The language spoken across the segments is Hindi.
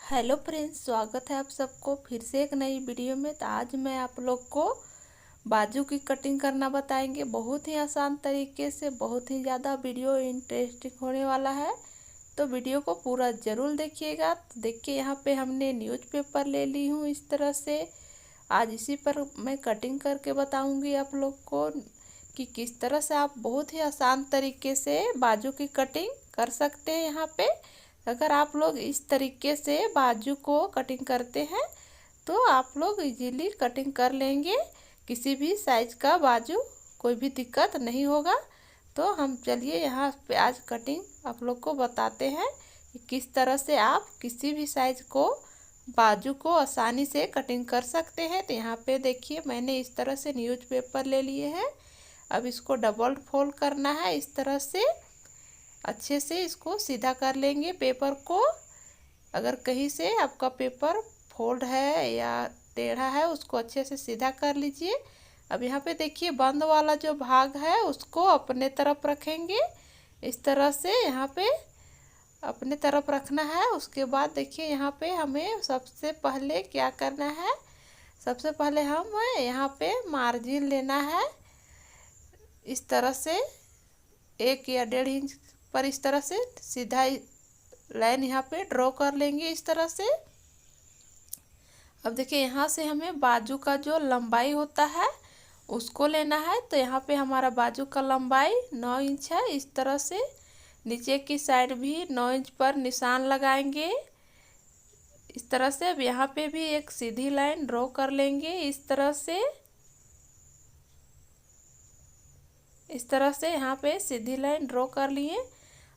हेलो फ्रेंड्स, स्वागत है आप सबको फिर से एक नई वीडियो में। तो आज मैं आप लोग को बाजू की कटिंग करना बताएंगे। बहुत ही आसान तरीके से, बहुत ही ज़्यादा वीडियो इंटरेस्टिंग होने वाला है। तो वीडियो को पूरा ज़रूर देखिएगा। तो देखिए, यहाँ पे हमने न्यूज़पेपर ले ली हूँ इस तरह से। आज इसी पर मैं कटिंग करके बताऊँगी आप लोग को कि किस तरह से आप बहुत ही आसान तरीके से बाजू की कटिंग कर सकते हैं। यहाँ पे अगर आप लोग इस तरीके से बाजू को कटिंग करते हैं तो आप लोग इजीली कटिंग कर लेंगे। किसी भी साइज का बाजू कोई भी दिक्कत नहीं होगा। तो हम चलिए यहाँ पे आज कटिंग आप लोग को बताते हैं कि किस तरह से आप किसी भी साइज को बाजू को आसानी से कटिंग कर सकते हैं। तो यहाँ पे देखिए, मैंने इस तरह से न्यूज़पेपर ले लिए हैं। अब इसको डबल फोल्ड करना है। इस तरह से अच्छे से इसको सीधा कर लेंगे पेपर को। अगर कहीं से आपका पेपर फोल्ड है या टेढ़ा है, उसको अच्छे से सीधा कर लीजिए। अब यहाँ पे देखिए, बंद वाला जो भाग है उसको अपने तरफ रखेंगे। इस तरह से यहाँ पे अपने तरफ रखना है। उसके बाद देखिए, यहाँ पे हमें सबसे पहले क्या करना है। सबसे पहले हम यहाँ पे मार्जिन लेना है। इस तरह से 1 या 1.5 इंच पर इस तरह से सीधा लाइन यहाँ पे ड्रॉ कर लेंगे इस तरह से। अब देखिए, यहाँ से हमें बाजू का जो लंबाई होता है उसको लेना है। तो यहाँ पे हमारा बाजू का लंबाई 9 इंच है। इस तरह से नीचे की साइड भी 9 इंच पर निशान लगाएंगे इस तरह से। अब यहाँ पे भी एक सीधी लाइन ड्रॉ कर लेंगे इस तरह से। इस तरह से यहाँ पे सीधी लाइन ड्रॉ कर लिए।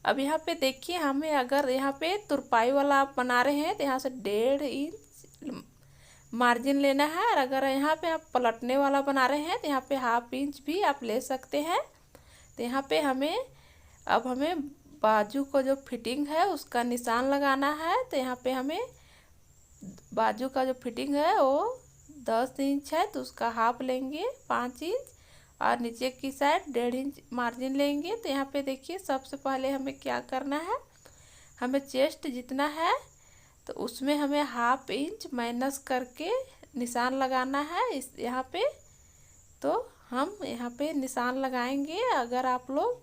अब यहाँ पे देखिए, हमें अगर यहाँ पे तुरपाई वाला आप बना रहे हैं तो यहाँ से 1.5 इंच मार्जिन लेना है। और अगर यहाँ पे आप पलटने वाला बना रहे हैं तो यहाँ पे 1/2 इंच भी आप ले सकते हैं। तो यहाँ पे हमें बाजू को जो फिटिंग है उसका निशान लगाना है। तो यहाँ पे हमें बाजू का जो फिटिंग है वो 10 इंच है, तो उसका हाफ लेंगे 5 इंच। और नीचे की साइड 1.5 इंच मार्जिन लेंगे। तो यहाँ पे देखिए, सबसे पहले हमें क्या करना है। हमें चेस्ट जितना है तो उसमें हमें 1/2 इंच माइनस करके निशान लगाना है इस यहाँ पे। तो हम यहाँ पे निशान लगाएंगे। अगर आप लोग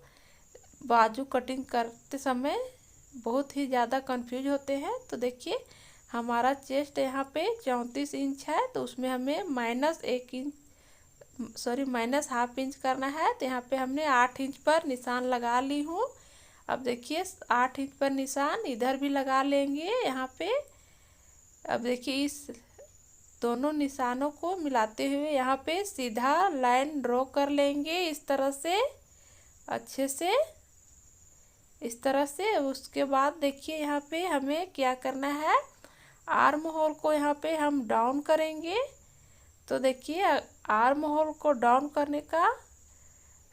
बाजू कटिंग करते समय बहुत ही ज़्यादा कंफ्यूज होते हैं तो देखिए, हमारा चेस्ट यहाँ पे 34 इंच है, तो उसमें हमें माइनस 1/2 इंच करना है। तो यहाँ पे हमने 8 इंच पर निशान लगा ली हूँ। अब देखिए, 8 इंच पर निशान इधर भी लगा लेंगे यहाँ पे। अब देखिए, इस दोनों निशानों को मिलाते हुए यहाँ पे सीधा लाइन ड्रॉ कर लेंगे इस तरह से, अच्छे से इस तरह से। उसके बाद देखिए, यहाँ पे हमें क्या करना है। आर्म होल को यहाँ पे हम डाउन करेंगे। तो देखिए, आर्म होल को डाउन करने का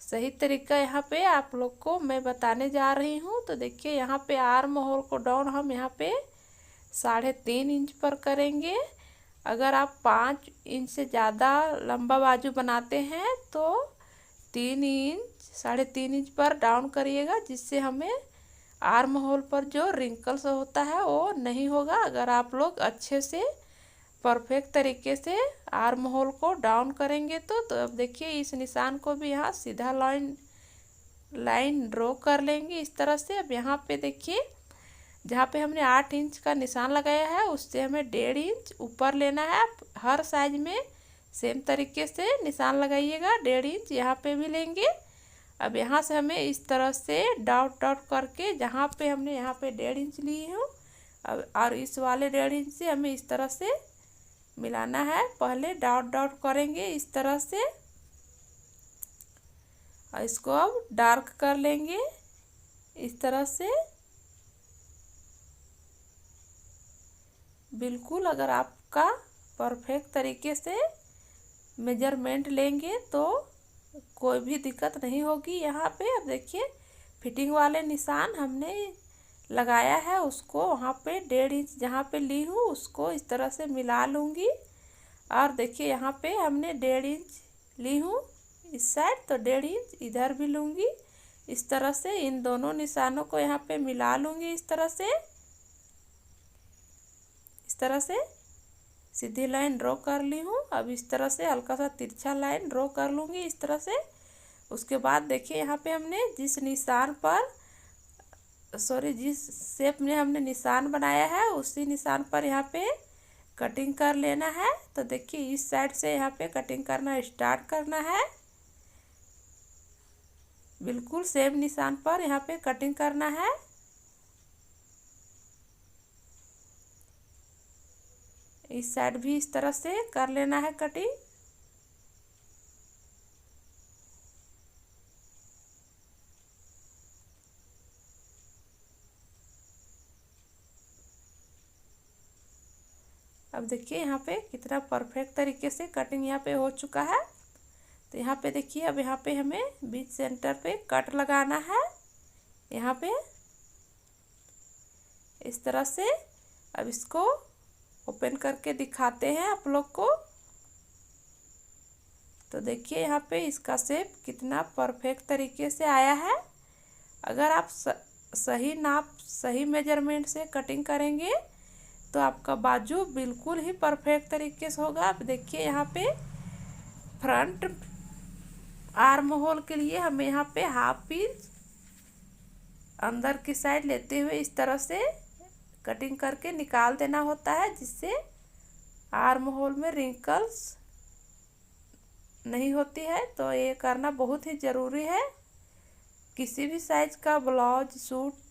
सही तरीका यहाँ पे आप लोग को मैं बताने जा रही हूँ। तो देखिए, यहाँ पे आर्म होल को डाउन हम यहाँ पे 3.5 इंच पर करेंगे। अगर आप 5 इंच से ज़्यादा लंबा बाजू बनाते हैं तो 3.5 इंच पर डाउन करिएगा, जिससे हमें आर्म होल पर जो रिंकल्स होता है वो नहीं होगा। अगर आप लोग अच्छे से परफेक्ट तरीके से आर्म होल को डाउन करेंगे तो अब देखिए, इस निशान को भी यहाँ सीधा लाइन ड्रॉ कर लेंगे इस तरह से। अब यहाँ पे देखिए, जहाँ पे हमने 8 इंच का निशान लगाया है उससे हमें 1.5 इंच ऊपर लेना है। हर साइज में सेम तरीके से निशान लगाइएगा। 1.5 इंच यहाँ पे भी लेंगे। अब यहाँ से हमें इस तरह से डॉट डॉट करके, जहाँ पे हमने यहाँ पे 1.5 इंच ली हूँ, अब और इस वाले 1.5 इंच से हमें इस तरह से मिलाना है। पहले डॉट डॉट करेंगे इस तरह से और इसको अब डार्क कर लेंगे इस तरह से। बिल्कुल, अगर आपका परफेक्ट तरीके से मेजरमेंट लेंगे तो कोई भी दिक्कत नहीं होगी यहाँ पे। अब देखिए, फिटिंग वाले निशान हमने लगाया है, उसको वहाँ पे 1.5 इंच जहाँ पे ली हूँ उसको इस तरह से मिला लूँगी। और देखिए, यहाँ पे हमने 1.5 इंच ली हूँ इस साइड, तो 1.5 इंच इधर भी लूँगी। इस तरह से इन दोनों निशानों को यहाँ पे मिला लूँगी इस तरह से। इस तरह से सीधी लाइन ड्रॉ कर ली हूँ। अब इस तरह से हल्का सा तिरछा लाइन ड्रॉ कर लूँगी इस तरह से। उसके बाद देखिए यहाँ पे हमने जिस शेप में हमने निशान बनाया है उसी निशान पर यहाँ पे कटिंग कर लेना है। तो देखिए इस साइड से यहाँ पे कटिंग करना स्टार्ट करना है। बिल्कुल सेम निशान पर यहाँ पे कटिंग करना है। इस साइड भी इस तरह से कर लेना है कटिंग। अब देखिए यहाँ पे कितना परफेक्ट तरीके से कटिंग यहाँ पे हो चुका है। तो यहाँ पे देखिए अब यहाँ पे हमें बीच सेंटर पे कट लगाना है। यहाँ पे इस तरह से अब इसको ओपन करके दिखाते हैं आप लोग को। तो देखिए यहाँ पे इसका शेप कितना परफेक्ट तरीके से आया है। अगर आप सही नाप सही मेजरमेंट से कटिंग करेंगे तो आपका बाजू बिल्कुल ही परफेक्ट तरीके से होगा। आप देखिए यहाँ पे फ्रंट आर्म होल के लिए हमें यहाँ पे हाफ इंच अंदर की साइड लेते हुए इस तरह से कटिंग करके निकाल देना होता है, जिससे आर्म होल में रिंकल्स नहीं होती है। तो ये करना बहुत ही ज़रूरी है। किसी भी साइज का ब्लाउज सूट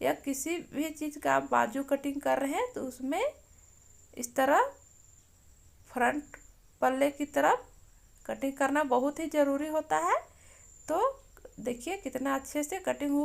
या किसी भी चीज़ का आप बाजू कटिंग कर रहे हैं तो उसमें इस तरह फ्रंट पल्ले की तरफ कटिंग करना बहुत ही ज़रूरी होता है। तो देखिए कितना अच्छे से कटिंग हुआ।